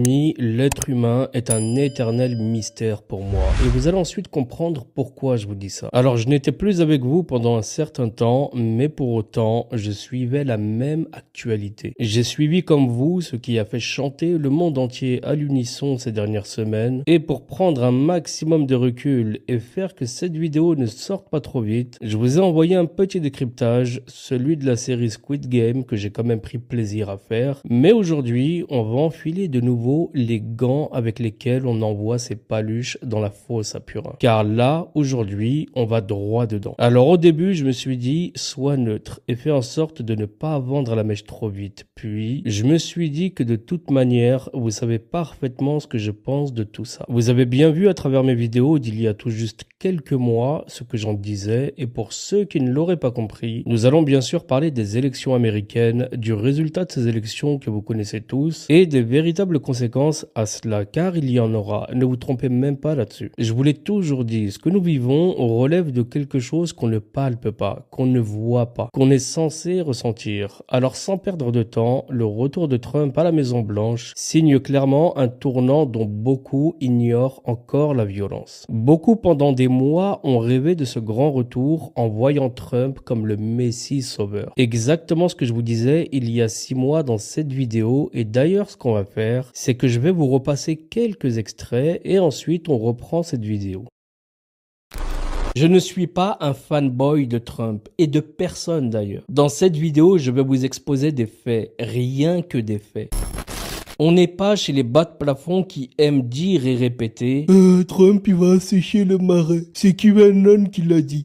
amis, l'être humain est un éternel mystère pour moi. Et vous allez ensuite comprendre pourquoi je vous dis ça. Alors, je n'étais plus avec vous pendant un certain temps, mais pour autant, je suivais la même actualité. J'ai suivi comme vous ce qui a fait chanter le monde entier à l'unisson ces dernières semaines. Et pour prendre un maximum de recul et faire que cette vidéo ne sorte pas trop vite, je vous ai envoyé un petit décryptage, celui de la série Squid Game que j'ai quand même pris plaisir à faire. Mais aujourd'hui, on va enfiler de nouveau les gants avec lesquels on envoie ces paluches dans la fosse à purin. Car là, aujourd'hui, on va droit dedans. Alors au début, je me suis dit, sois neutre et fais en sorte de ne pas vendre la mèche trop vite. Puis, je me suis dit que de toute manière, vous savez parfaitement ce que je pense de tout ça. Vous avez bien vu à travers mes vidéos d'il y a tout juste quelques mois ce que j'en disais, et pour ceux qui ne l'auraient pas compris, nous allons bien sûr parler des élections américaines, du résultat de ces élections que vous connaissez tous, et des véritables conséquences à cela, car il y en aura. Ne vous trompez même pas là-dessus. Je vous l'ai toujours dit, ce que nous vivons relève de quelque chose qu'on ne palpe pas, qu'on ne voit pas, qu'on est censé ressentir. Alors sans perdre de temps, le retour de Trump à la Maison Blanche signe clairement un tournant dont beaucoup ignorent encore la violence. Beaucoup pendant des mois ont rêvé de ce grand retour en voyant Trump comme le Messie sauveur. Exactement ce que je vous disais il y a 6 mois dans cette vidéo, et d'ailleurs ce qu'on va faire, c'est que je vais vous repasser quelques extraits et ensuite on reprend cette vidéo. Je ne suis pas un fanboy de Trump, et de personne d'ailleurs. Dans cette vidéo, je vais vous exposer des faits, rien que des faits. On n'est pas chez les bas de plafond qui aiment dire et répéter « Trump, il va assécher le marais, c'est QAnon qui l'a dit ».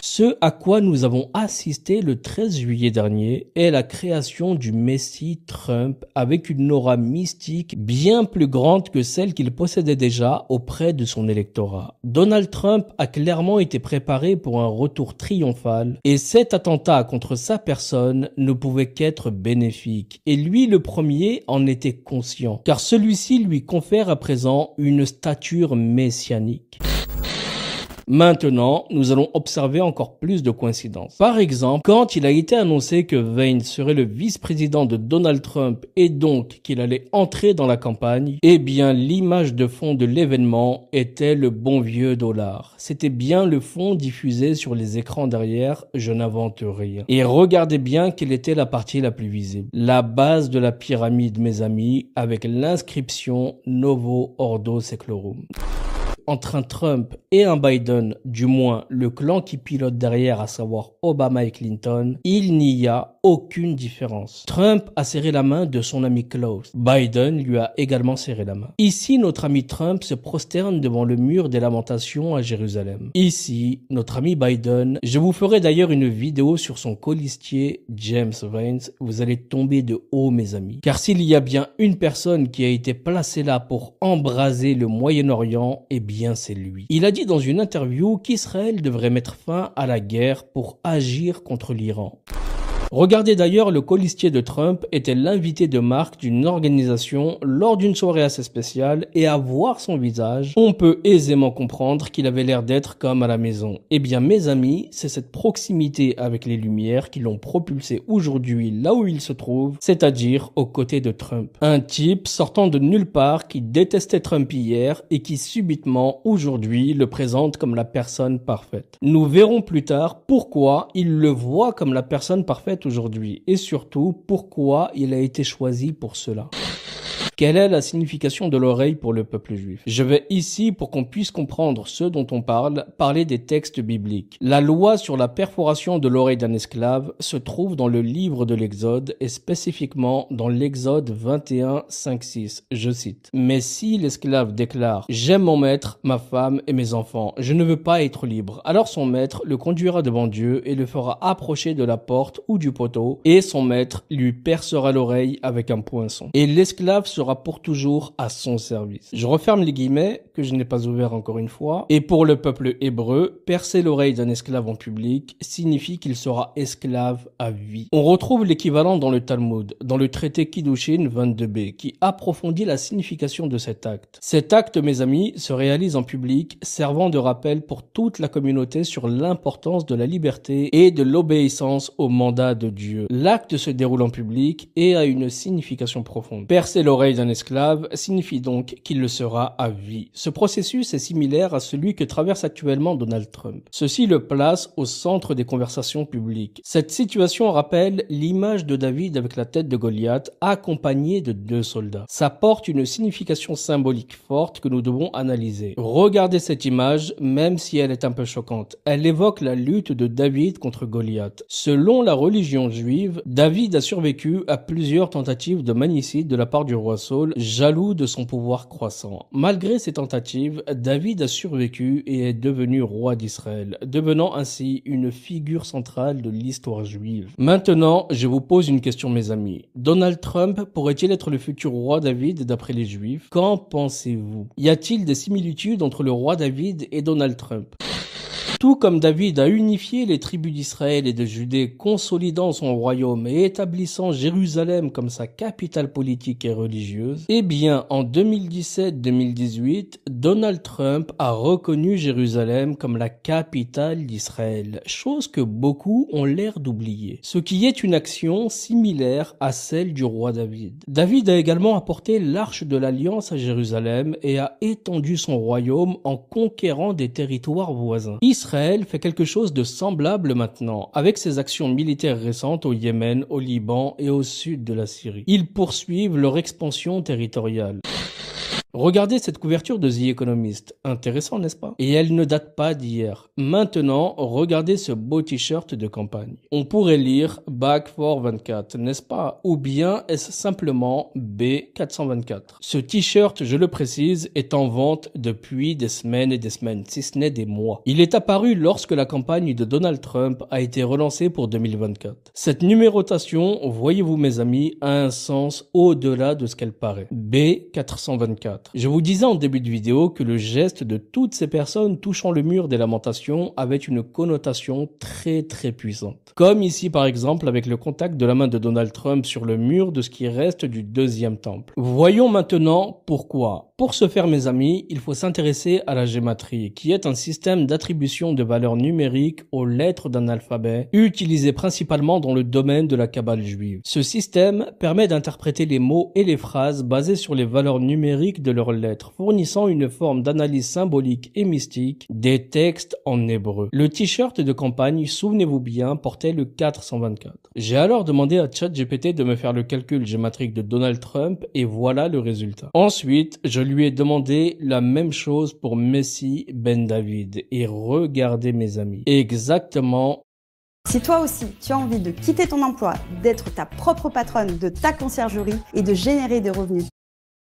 Ce à quoi nous avons assisté le 13 juillet dernier est la création du Messie Trump avec une aura mystique bien plus grande que celle qu'il possédait déjà auprès de son électorat. Donald Trump a clairement été préparé pour un retour triomphal et cet attentat contre sa personne ne pouvait qu'être bénéfique. Et lui, le premier, en était conscient, car celui-ci lui confère à présent une stature messianique. Maintenant, nous allons observer encore plus de coïncidences. Par exemple, quand il a été annoncé que Vance serait le vice-président de Donald Trump et donc qu'il allait entrer dans la campagne, eh bien l'image de fond de l'événement était le bon vieux dollar. C'était bien le fond diffusé sur les écrans derrière, je n'invente rien. Et regardez bien quelle était la partie la plus visible. La base de la pyramide, mes amis, avec l'inscription Novo Ordo Seclorum. Entre un Trump et un Biden, du moins le clan qui pilote derrière, à savoir Obama et Clinton, il n'y a aucune différence. Trump a serré la main de son ami Klaus. Biden lui a également serré la main. Ici, notre ami Trump se prosterne devant le mur des lamentations à Jérusalem. Ici, notre ami Biden, je vous ferai d'ailleurs une vidéo sur son colistier James Vance, vous allez tomber de haut mes amis. Car s'il y a bien une personne qui a été placée là pour embraser le Moyen-Orient, eh bien c'est lui. Il a dit dans une interview qu'Israël devrait mettre fin à la guerre pour agir contre l'Iran. Regardez d'ailleurs, le colistier de Trump était l'invité de marque d'une organisation lors d'une soirée assez spéciale, et à voir son visage, on peut aisément comprendre qu'il avait l'air d'être comme à la maison. Eh bien mes amis, c'est cette proximité avec les lumières qui l'ont propulsé aujourd'hui là où il se trouve, c'est-à-dire aux côtés de Trump. Un type sortant de nulle part qui détestait Trump hier et qui subitement aujourd'hui le présente comme la personne parfaite. Nous verrons plus tard pourquoi il le voit comme la personne parfaite aujourd'hui et surtout pourquoi il a été choisi pour cela. Quelle est la signification de l'oreille pour le peuple juif? Je vais ici, pour qu'on puisse comprendre ce dont on parle, parler des textes bibliques. La loi sur la perforation de l'oreille d'un esclave se trouve dans le livre de l'Exode et spécifiquement dans l'Exode 21, 5, 6. Je cite. « Mais si l'esclave déclare « J'aime mon maître, ma femme et mes enfants, je ne veux pas être libre », alors son maître le conduira devant Dieu et le fera approcher de la porte ou du poteau, et son maître lui percera l'oreille avec un poinçon. Et l'esclave sera pour toujours à son service. » Je referme les guillemets que je n'ai pas ouvert encore une fois. Et pour le peuple hébreu, percer l'oreille d'un esclave en public signifie qu'il sera esclave à vie. On retrouve l'équivalent dans le Talmud, dans le traité Kiddushin 22b, qui approfondit la signification de cet acte. Cet acte, mes amis, se réalise en public, servant de rappel pour toute la communauté sur l'importance de la liberté et de l'obéissance au mandat de Dieu. L'acte se déroule en public et a une signification profonde. Percer l'oreille d'un esclave signifie donc qu'il le sera à vie. Ce processus est similaire à celui que traverse actuellement Donald Trump. Ceci le place au centre des conversations publiques. Cette situation rappelle l'image de David avec la tête de Goliath, accompagné de 2 soldats. Ça porte une signification symbolique forte que nous devons analyser. Regardez cette image, même si elle est un peu choquante. Elle évoque la lutte de David contre Goliath. Selon la religion juive, David a survécu à plusieurs tentatives de manicide de la part du roi Saul, jaloux de son pouvoir croissant. Malgré ces tentatives, David a survécu et est devenu roi d'Israël, devenant ainsi une figure centrale de l'histoire juive. Maintenant, je vous pose une question, mes amis. Donald Trump pourrait-il être le futur roi David d'après les Juifs? Qu'en pensez-vous? Y a-t-il des similitudes entre le roi David et Donald Trump? Tout comme David a unifié les tribus d'Israël et de Judée, consolidant son royaume et établissant Jérusalem comme sa capitale politique et religieuse, eh bien, en 2017-2018, Donald Trump a reconnu Jérusalem comme la capitale d'Israël, chose que beaucoup ont l'air d'oublier. Ce qui est une action similaire à celle du roi David. David a également apporté l'arche de l'Alliance à Jérusalem et a étendu son royaume en conquérant des territoires voisins. Israël fait quelque chose de semblable maintenant, avec ses actions militaires récentes au Yémen, au Liban et au sud de la Syrie. Ils poursuivent leur expansion territoriale. Regardez cette couverture de The Economist. Intéressant, n'est-ce pas? Et elle ne date pas d'hier. Maintenant, regardez ce beau t-shirt de campagne. On pourrait lire Back for 24, n'est-ce pas? Ou bien est-ce simplement B424? Ce t-shirt, je le précise, est en vente depuis des semaines et des semaines, si ce n'est des mois. Il est apparu lorsque la campagne de Donald Trump a été relancée pour 2024. Cette numérotation, voyez-vous mes amis, a un sens au-delà de ce qu'elle paraît. B424. Je vous disais en début de vidéo que le geste de toutes ces personnes touchant le mur des lamentations avait une connotation très puissante. Comme ici par exemple avec le contact de la main de Donald Trump sur le mur de ce qui reste du deuxième temple. Voyons maintenant pourquoi. Pour ce faire mes amis, il faut s'intéresser à la gématrie, qui est un système d'attribution de valeurs numériques aux lettres d'un alphabet, utilisé principalement dans le domaine de la Kabbale juive. Ce système permet d'interpréter les mots et les phrases basés sur les valeurs numériques de leurs lettres, fournissant une forme d'analyse symbolique et mystique des textes en hébreu. Le t-shirt de campagne, souvenez-vous bien, portait le 424. J'ai alors demandé à ChatGPT de me faire le calcul gématrique de Donald Trump et voilà le résultat. Ensuite, je lui ai demandé la même chose pour Messi Ben David et regardez mes amis, exactement. Si toi aussi, tu as envie de quitter ton emploi, d'être ta propre patronne de ta conciergerie et de générer des revenus,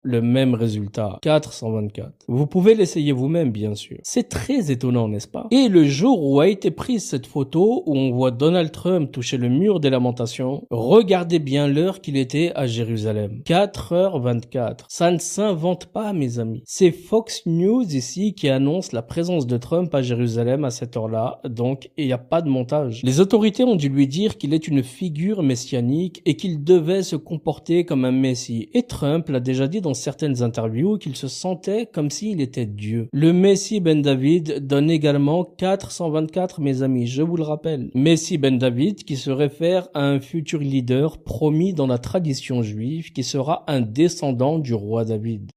Le même résultat, 424. Vous pouvez l'essayer vous-même, bien sûr. C'est très étonnant, n'est-ce pas? Et le jour où a été prise cette photo, où on voit Donald Trump toucher le mur des lamentations, regardez bien l'heure qu'il était à Jérusalem. 4h24. Ça ne s'invente pas, mes amis. C'est Fox News ici qui annonce la présence de Trump à Jérusalem à cette heure-là, donc il n'y a pas de montage. Les autorités ont dû lui dire qu'il est une figure messianique et qu'il devait se comporter comme un messie. Et Trump l'a déjà dit dans certaines interviews qu'il se sentait comme s'il était Dieu. Le Messie Ben David donne également 424, mes amis, je vous le rappelle. Messie Ben David qui se réfère à un futur leader promis dans la tradition juive qui sera un descendant du roi David.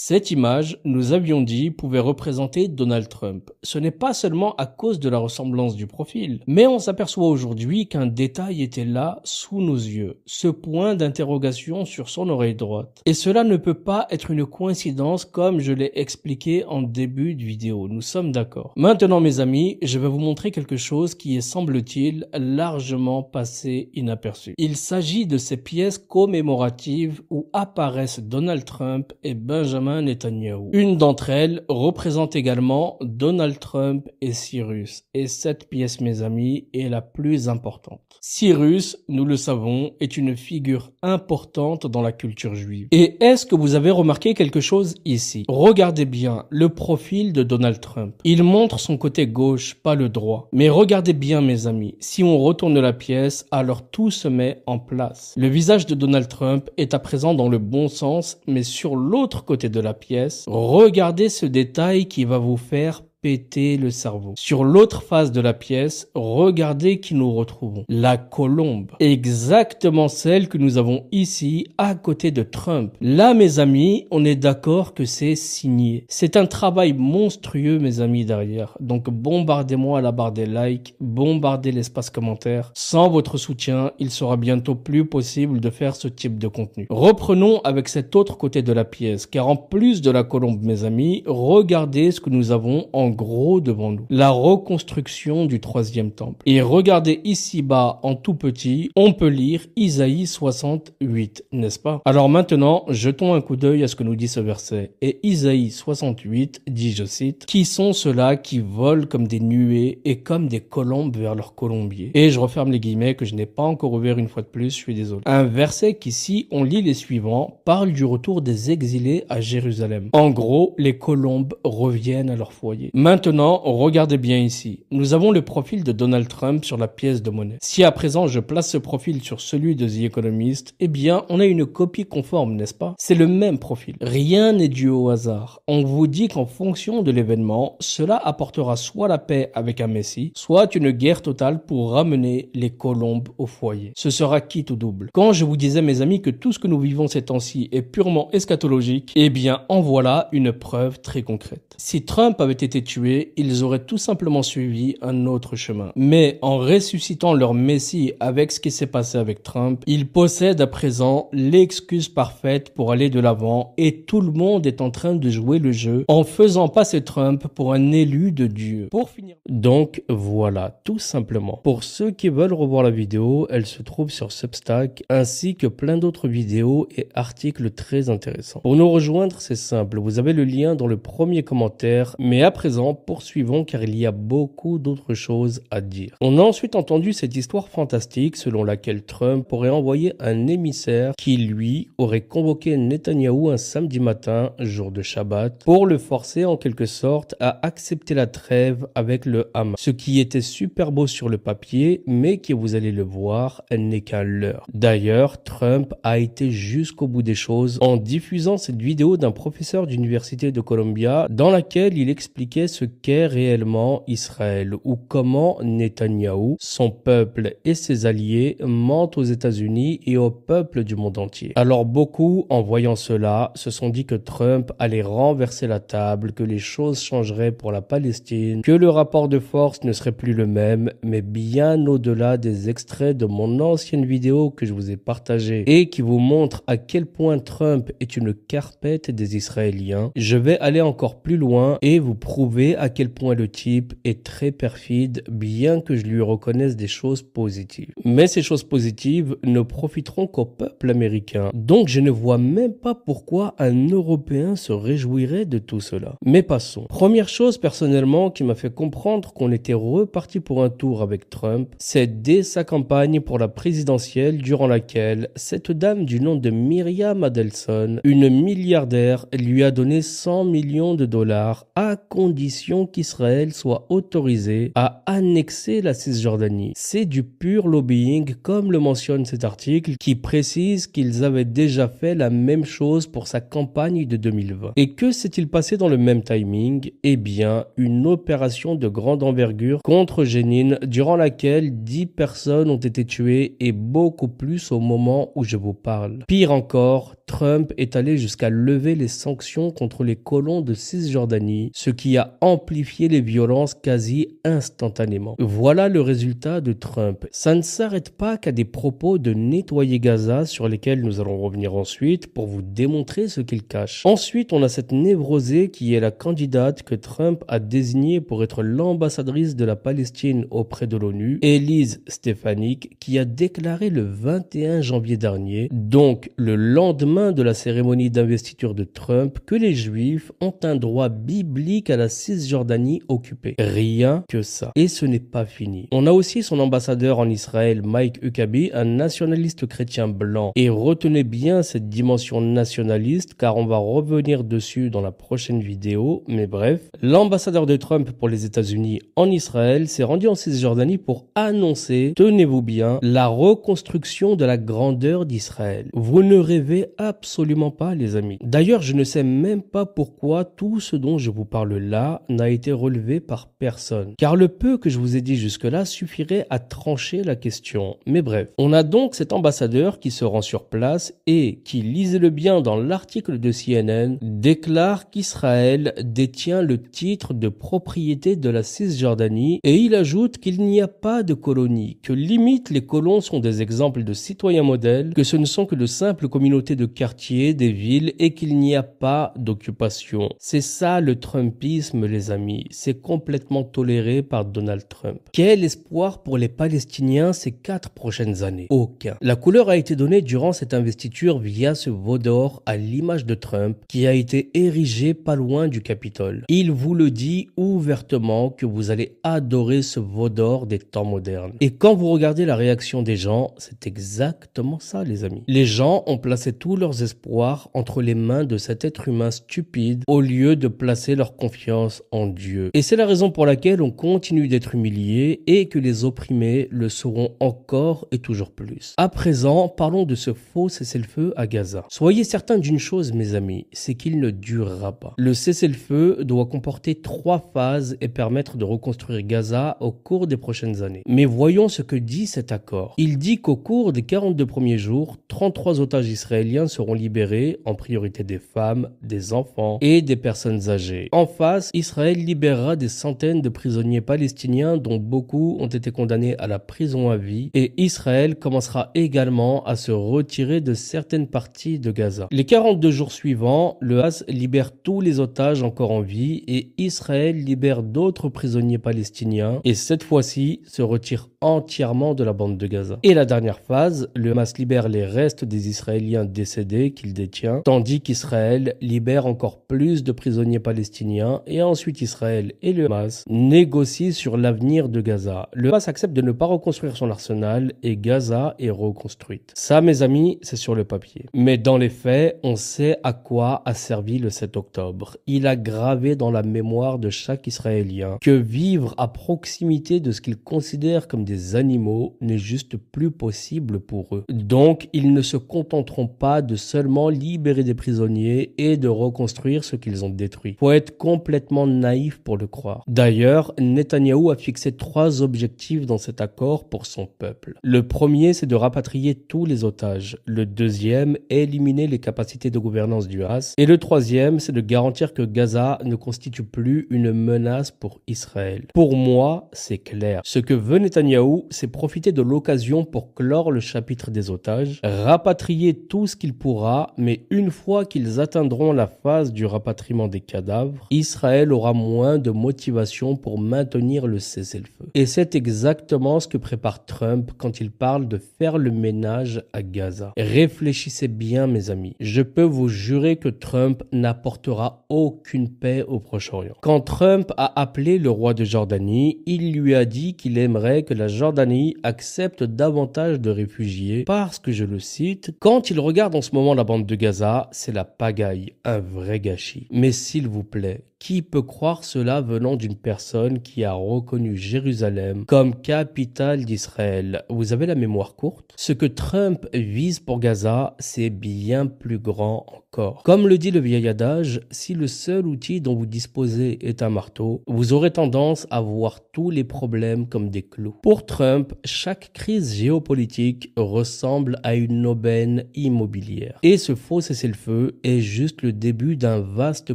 Cette image, nous avions dit, pouvait représenter Donald Trump. Ce n'est pas seulement à cause de la ressemblance du profil, mais on s'aperçoit aujourd'hui qu'un détail était là, sous nos yeux. Ce point d'interrogation sur son oreille droite. Et cela ne peut pas être une coïncidence comme je l'ai expliqué en début de vidéo, nous sommes d'accord. Maintenant mes amis, je vais vous montrer quelque chose qui est, semble-t-il, largement passé inaperçu. Il s'agit de ces pièces commémoratives où apparaissent Donald Trump et Benjamin Benjamin Netanyahou. Une d'entre elles représente également Donald Trump et Cyrus. Et cette pièce, mes amis, est la plus importante. Cyrus, nous le savons, est une figure importante dans la culture juive. Et est-ce que vous avez remarqué quelque chose ici? Regardez bien le profil de Donald Trump. Il montre son côté gauche, pas le droit. Mais regardez bien, mes amis, si on retourne la pièce, alors tout se met en place. Le visage de Donald Trump est à présent dans le bon sens, mais sur l'autre côté de la pièce, regardez ce détail qui va vous faire péter le cerveau. Sur l'autre face de la pièce, regardez qui nous retrouvons. La colombe. Exactement celle que nous avons ici, à côté de Trump. Là, mes amis, on est d'accord que c'est signé. C'est un travail monstrueux, mes amis, derrière. Donc, bombardez-moi à la barre des likes, bombardez l'espace commentaire. Sans votre soutien, il sera bientôt plus possible de faire ce type de contenu. Reprenons avec cet autre côté de la pièce, car en plus de la colombe, mes amis, regardez ce que nous avons en gros devant nous. La reconstruction du troisième temple. Et regardez ici bas en tout petit, on peut lire Isaïe 68, n'est-ce pas? Alors maintenant, jetons un coup d'œil à ce que nous dit ce verset. Et Isaïe 68 dit, je cite, « Qui sont ceux-là qui volent comme des nuées et comme des colombes vers leur colombier ?» Et je referme les guillemets que je n'ai pas encore ouvert une fois de plus, je suis désolé. Un verset qui, si on lit les suivants, parle du retour des exilés à Jérusalem. En gros, les colombes reviennent à leur foyer. Maintenant, regardez bien ici. Nous avons le profil de Donald Trump sur la pièce de monnaie. Si à présent je place ce profil sur celui de The Economist, eh bien, on a une copie conforme, n'est-ce pas? C'est le même profil. Rien n'est dû au hasard. On vous dit qu'en fonction de l'événement, cela apportera soit la paix avec un messie, soit une guerre totale pour ramener les colombes au foyer. Ce sera quitte ou double. Quand je vous disais, mes amis, que tout ce que nous vivons ces temps-ci est purement eschatologique, eh bien, en voilà une preuve très concrète. Si Trump avait été tués, ils auraient tout simplement suivi un autre chemin. Mais en ressuscitant leur messie avec ce qui s'est passé avec Trump, ils possèdent à présent l'excuse parfaite pour aller de l'avant et tout le monde est en train de jouer le jeu en faisant passer Trump pour un élu de Dieu. Pour finir. Donc voilà, tout simplement. Pour ceux qui veulent revoir la vidéo, elle se trouve sur Substack ainsi que plein d'autres vidéos et articles très intéressants. Pour nous rejoindre, c'est simple. Vous avez le lien dans le premier commentaire, mais à présent, poursuivons car il y a beaucoup d'autres choses à dire. On a ensuite entendu cette histoire fantastique selon laquelle Trump aurait envoyé un émissaire qui, lui, aurait convoqué Netanyahou un samedi matin, jour de Shabbat, pour le forcer en quelque sorte à accepter la trêve avec le Hamas. Ce qui était super beau sur le papier, mais qui, vous allez le voir, n'est qu'un leurre. D'ailleurs, Trump a été jusqu'au bout des choses en diffusant cette vidéo d'un professeur d'université de Columbia dans laquelle il expliquait ce qu'est réellement Israël ou comment Netanyahou, son peuple et ses alliés mentent aux États-Unis et au peuple du monde entier. Alors beaucoup, en voyant cela, se sont dit que Trump allait renverser la table, que les choses changeraient pour la Palestine, que le rapport de force ne serait plus le même, mais bien au-delà des extraits de mon ancienne vidéo que je vous ai partagée et qui vous montre à quel point Trump est une carpette des Israéliens, je vais aller encore plus loin et vous prouver à quel point le type est très perfide, bien que je lui reconnaisse des choses positives. Mais ces choses positives ne profiteront qu'au peuple américain. Donc je ne vois même pas pourquoi un Européen se réjouirait de tout cela. Mais passons. Première chose personnellement qui m'a fait comprendre qu'on était reparti pour un tour avec Trump, c'est dès sa campagne pour la présidentielle durant laquelle cette dame du nom de Myriam Adelson, une milliardaire, lui a donné 100 millions de dollars à condition qu'Israël soit autorisé à annexer la Cisjordanie. C'est du pur lobbying, comme le mentionne cet article, qui précise qu'ils avaient déjà fait la même chose pour sa campagne de 2020. Et que s'est-il passé dans le même timing? Eh bien, une opération de grande envergure contre Jenin, durant laquelle 10 personnes ont été tuées et beaucoup plus au moment où je vous parle. Pire encore, Trump est allé jusqu'à lever les sanctions contre les colons de Cisjordanie, ce qui a amplifié les violences quasi instantanément. Voilà le résultat de Trump. Ça ne s'arrête pas qu'à des propos de nettoyer Gaza sur lesquels nous allons revenir ensuite pour vous démontrer ce qu'il cache. Ensuite, on a cette névrosée qui est la candidate que Trump a désignée pour être l'ambassadrice de la Palestine auprès de l'ONU, Elise Stefanik, qui a déclaré le 21 janvier dernier, donc le lendemain lendemain de la cérémonie d'investiture de Trump que les Juifs ont un droit biblique à la Cisjordanie occupée. Rien que ça. Et ce n'est pas fini. On a aussi son ambassadeur en Israël, Mike Huckabee, un nationaliste chrétien blanc. Et retenez bien cette dimension nationaliste car on va revenir dessus dans la prochaine vidéo. Mais bref, l'ambassadeur de Trump pour les États-Unis en Israël s'est rendu en Cisjordanie pour annoncer, tenez-vous bien, la reconstruction de la grandeur d'Israël. Vous ne rêvez absolument pas, les amis. D'ailleurs, je ne sais même pas pourquoi tout ce dont je vous parle là n'a été relevé par personne. Car le peu que je vous ai dit jusque-là suffirait à trancher la question. Mais bref, on a donc cet ambassadeur qui se rend sur place et qui, lisez-le bien dans l'article de CNN, déclare qu'Israël détient le titre de propriété de la Cisjordanie et il ajoute qu'il n'y a pas de colonie, que limite les colons sont des exemples de citoyens modèles, que ce ne sont que de simples communautés de quartiers, des villes et qu'il n'y a pas d'occupation. C'est ça le Trumpisme, les amis. C'est complètement toléré par Donald Trump. Quel espoir pour les Palestiniens ces 4 prochaines années? Aucun. La couleur a été donnée durant cette investiture via ce veau d'or à l'image de Trump qui a été érigé pas loin du Capitole. Il vous le dit ouvertement que vous allez adorer ce veau d'or des temps modernes. Et quand vous regardez la réaction des gens, c'est exactement ça, les amis. Les gens ont placé tous leurs espoirs entre les mains de cet être humain stupide au lieu de placer leur confiance en Dieu. Et c'est la raison pour laquelle on continue d'être humilié et que les opprimés le seront encore et toujours plus. À présent, parlons de ce faux cessez-le-feu à Gaza. Soyez certains d'une chose, mes amis, c'est qu'il ne durera pas. Le cessez-le-feu doit comporter 3 phases et permettre de reconstruire Gaza au cours des prochaines années. Mais voyons ce que dit cet accord. Il dit qu'au cours des 42 premiers jours, 33 otages israéliens seront libérés, en priorité des femmes, des enfants et des personnes âgées. En face, Israël libérera des centaines de prisonniers palestiniens dont beaucoup ont été condamnés à la prison à vie et Israël commencera également à se retirer de certaines parties de Gaza. Les 42 jours suivants, le Hamas libère tous les otages encore en vie et Israël libère d'autres prisonniers palestiniens et cette fois-ci se retire entièrement de la bande de Gaza. Et la dernière phase, le Hamas libère les restes des Israéliens décédés qu'il détient, tandis qu'Israël libère encore plus de prisonniers palestiniens et ensuite Israël et le Hamas négocient sur l'avenir de Gaza. Le Hamas accepte de ne pas reconstruire son arsenal et Gaza est reconstruite. Ça, mes amis, c'est sur le papier. Mais dans les faits, on sait à quoi a servi le 7 octobre. Il a gravé dans la mémoire de chaque Israélien que vivre à proximité de ce qu'ils considèrent comme des animaux n'est juste plus possible pour eux. Donc, ils ne se contenteront pas de seulement libérer des prisonniers et de reconstruire ce qu'ils ont détruit. Faut être complètement naïf pour le croire. D'ailleurs, Netanyahou a fixé 3 objectifs dans cet accord pour son peuple. Le premier, c'est de rapatrier tous les otages. Le deuxième, éliminer les capacités de gouvernance du Hamas. Et le troisième, c'est de garantir que Gaza ne constitue plus une menace pour Israël. Pour moi, c'est clair. Ce que veut Netanyahou, c'est profiter de l'occasion pour clore le chapitre des otages, rapatrier tout ce qu'il pourra, mais une fois qu'ils atteindront la phase du rapatriement des cadavres, Israël aura moins de motivation pour maintenir le cessez-le-feu. Et c'est exactement ce que prépare Trump quand il parle de faire le ménage à Gaza. Réfléchissez bien, mes amis. Je peux vous jurer que Trump n'apportera aucune paix au Proche-Orient. Quand Trump a appelé le roi de Jordanie, il lui a dit qu'il aimerait que la Jordanie accepte davantage de réfugiés parce que, je le cite, « Quand il regarde en ce moment la bande de Gaza, c'est la pagaille, un vrai gâchis. Mais s'il vous plaît, qui peut croire cela venant d'une personne qui a reconnu Jérusalem comme capitale d'Israël? Vous avez la mémoire courte? Ce que Trump vise pour Gaza, c'est bien plus grand encore. Comme le dit le vieil adage, si le seul outil dont vous disposez est un marteau, vous aurez tendance à voir tous les problèmes comme des clous. Pour Trump, chaque crise géopolitique ressemble à une aubaine immobilière. Et ce faux cessez-le-feu est juste le début d'un vaste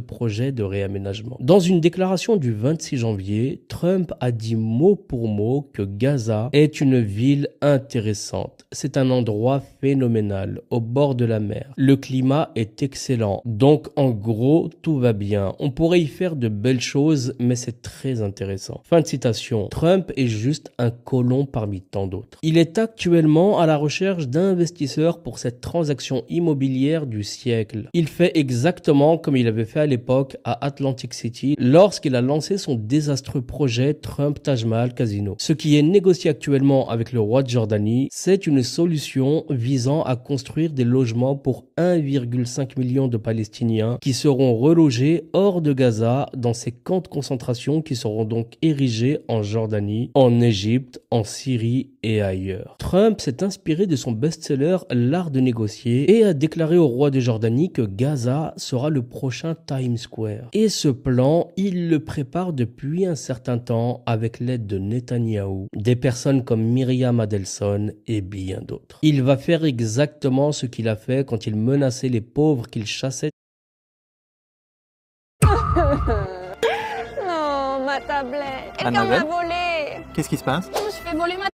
projet de réaménagement. aménagement. Dans une déclaration du 26 janvier, Trump a dit mot pour mot que Gaza est une ville intéressante. C'est un endroit phénoménal, au bord de la mer. Le climat est excellent, donc en gros, tout va bien. On pourrait y faire de belles choses, mais c'est très intéressant. Fin de citation. Trump est juste un colon parmi tant d'autres. Il est actuellement à la recherche d'investisseurs pour cette transaction immobilière du siècle. Il fait exactement comme il avait fait à l'époque à Atlantic City lorsqu'il a lancé son désastreux projet Trump Taj Mahal Casino. Ce qui est négocié actuellement avec le roi de Jordanie, c'est une solution visant à construire des logements pour 1,5 million de Palestiniens qui seront relogés hors de Gaza dans ces camps de concentration qui seront donc érigés en Jordanie, en Égypte, en Syrie et ailleurs. Trump s'est inspiré de son best-seller L'art de négocier et a déclaré au roi de Jordanie que Gaza sera le prochain Times Square. Et ce plan, il le prépare depuis un certain temps avec l'aide de Netanyahou, des personnes comme Myriam Adelson et bien d'autres. Il va faire exactement ce qu'il a fait quand il menaçait les pauvres qu'il chassait. Non, ma tablette. Quelqu'un m'a volé. Qu'est-ce qui se passe? Je me suis fait voler ma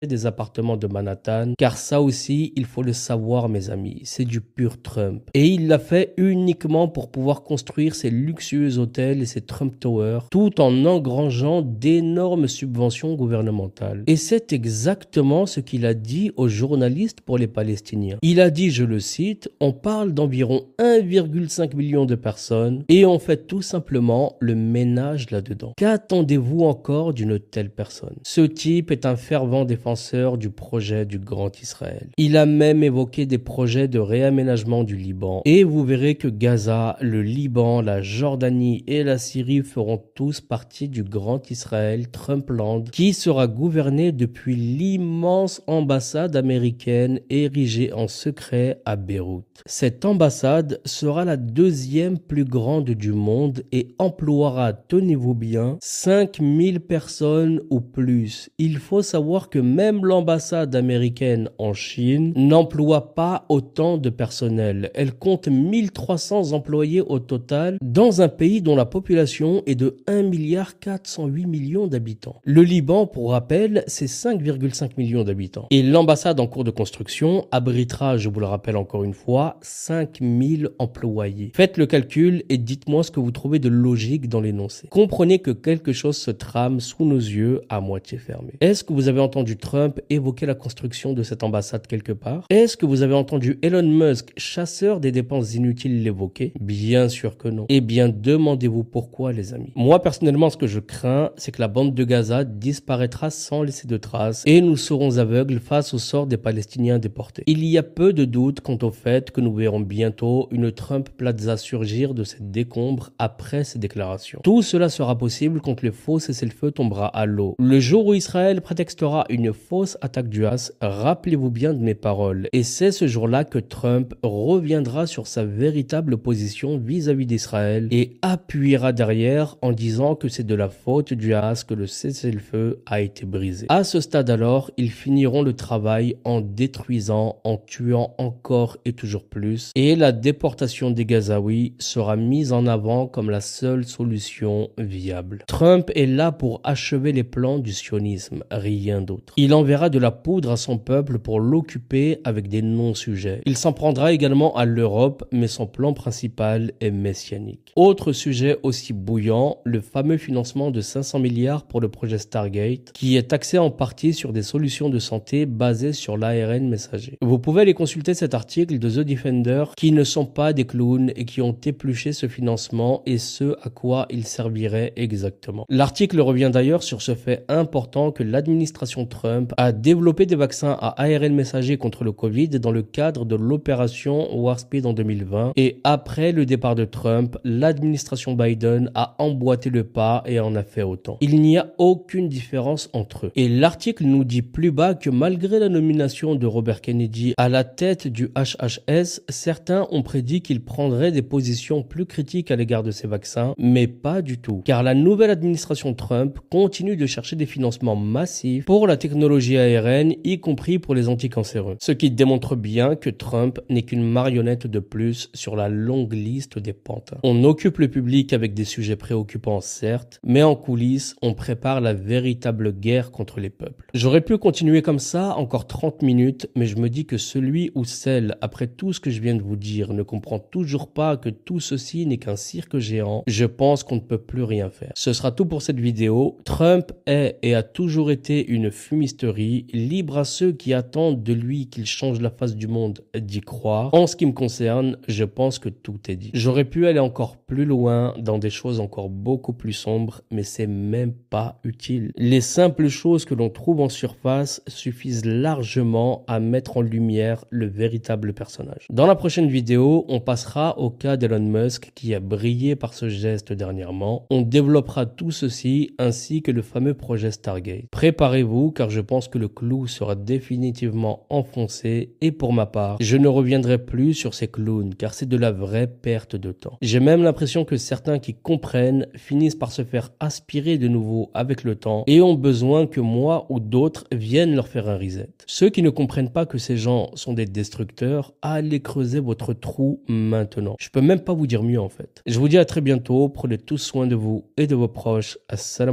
Des appartements de Manhattan, car ça aussi, il faut le savoir mes amis, c'est du pur Trump. Et il l'a fait uniquement pour pouvoir construire ses luxueux hôtels et ses Trump Towers, tout en engrangeant d'énormes subventions gouvernementales. Et c'est exactement ce qu'il a dit aux journalistes pour les Palestiniens. Il a dit, je le cite, on parle d'environ 1,5 million de personnes et on fait tout simplement le ménage là-dedans. Qu'attendez-vous encore d'une telle personne? Ce type est un fervent défenseur du projet du Grand Israël. Il a même évoqué des projets de réaménagement du Liban. Et vous verrez que Gaza, le Liban, la Jordanie et la Syrie feront tous partie du Grand Israël Trumpland, qui sera gouverné depuis l'immense ambassade américaine érigée en secret à Beyrouth. Cette ambassade sera la deuxième plus grande du monde et emploiera, tenez-vous bien, 5000 personnes ou plus. Il faut savoir que même l'ambassade américaine en Chine n'emploie pas autant de personnel. Elle compte 1300 employés au total dans un pays dont la population est de 1,408 milliard d'habitants. Le Liban, pour rappel, c'est 5,5 millions d'habitants. Et l'ambassade en cours de construction abritera, je vous le rappelle encore une fois, 5000 employés. Faites le calcul et dites-moi ce que vous trouvez de logique dans l'énoncé. Comprenez que quelque chose se trame sous nos yeux à moitié fermés. Est-ce que vous avez entendu Trump évoquer la construction de cette ambassade quelque part? Est-ce que vous avez entendu Elon Musk, chasseur des dépenses inutiles, l'évoquer? Bien sûr que non. Eh bien, demandez-vous pourquoi, les amis. Moi, personnellement, ce que je crains, c'est que la bande de Gaza disparaîtra sans laisser de traces et nous serons aveugles face au sort des Palestiniens déportés. Il y a peu de doute quant au fait que nous verrons bientôt une Trump Plaza surgir de cette décombre après ces déclarations. Tout cela sera possible quand le faux cessez-le-feu tombera à l'eau. Le jour où Israël prétextera une fausse attaque du Hamas, rappelez-vous bien de mes paroles. Et c'est ce jour-là que Trump reviendra sur sa véritable position vis-à-vis d'Israël et appuiera derrière en disant que c'est de la faute du Hamas que le cessez-le-feu a été brisé. À ce stade alors, ils finiront le travail en détruisant, en tuant encore et toujours plus. Et la déportation des Gazaouis sera mise en avant comme la seule solution viable. Trump est là pour achever les plans du sionisme, rien d'autre. Il enverra de la poudre à son peuple pour l'occuper avec des non-sujets. Il s'en prendra également à l'Europe, mais son plan principal est messianique. Autre sujet aussi bouillant, le fameux financement de 500 milliards pour le projet Stargate, qui est axé en partie sur des solutions de santé basées sur l'ARN messager. Vous pouvez aller consulter cet article de The Defender, qui ne sont pas des clowns et qui ont épluché ce financement et ce à quoi il servirait exactement. L'article revient d'ailleurs sur ce fait important que l'administration Trump a développé des vaccins à ARN messager contre le Covid dans le cadre de l'opération Warp Speed en 2020 et après le départ de Trump, l'administration Biden a emboîté le pas et en a fait autant. Il n'y a aucune différence entre eux. Et l'article nous dit plus bas que malgré la nomination de Robert Kennedy à la tête du HHS, certains ont prédit qu'il prendrait des positions plus critiques à l'égard de ces vaccins, mais pas du tout. Car la nouvelle administration Trump continue de chercher des financements massifs pour la technologie technologie ARN, y compris pour les anticancéreux. Ce qui démontre bien que Trump n'est qu'une marionnette de plus sur la longue liste des pantins. On occupe le public avec des sujets préoccupants certes, mais en coulisses, on prépare la véritable guerre contre les peuples. J'aurais pu continuer comme ça encore 30 minutes, mais je me dis que celui ou celle, après tout ce que je viens de vous dire, ne comprend toujours pas que tout ceci n'est qu'un cirque géant, je pense qu'on ne peut plus rien faire. Ce sera tout pour cette vidéo. Trump est et a toujours été une fumisterie, libre à ceux qui attendent de lui qu'il change la face du monde d'y croire. En ce qui me concerne, je pense que tout est dit. J'aurais pu aller encore plus loin dans des choses encore beaucoup plus sombres, mais c'est même pas utile. Les simples choses que l'on trouve en surface suffisent largement à mettre en lumière le véritable personnage. Dans la prochaine vidéo, on passera au cas d'Elon Musk qui a brillé par ce geste dernièrement. On développera tout ceci ainsi que le fameux projet Stargate. Préparez-vous car je pense que le clou sera définitivement enfoncé et pour ma part, je ne reviendrai plus sur ces clowns car c'est de la vraie perte de temps. J'ai même l'impression que certains qui comprennent finissent par se faire aspirer de nouveau avec le temps et ont besoin que moi ou d'autres viennent leur faire un reset. Ceux qui ne comprennent pas que ces gens sont des destructeurs, allez creuser votre trou maintenant. Je peux même pas vous dire mieux en fait. Je vous dis à très bientôt, prenez tous soin de vous et de vos proches. Assalam.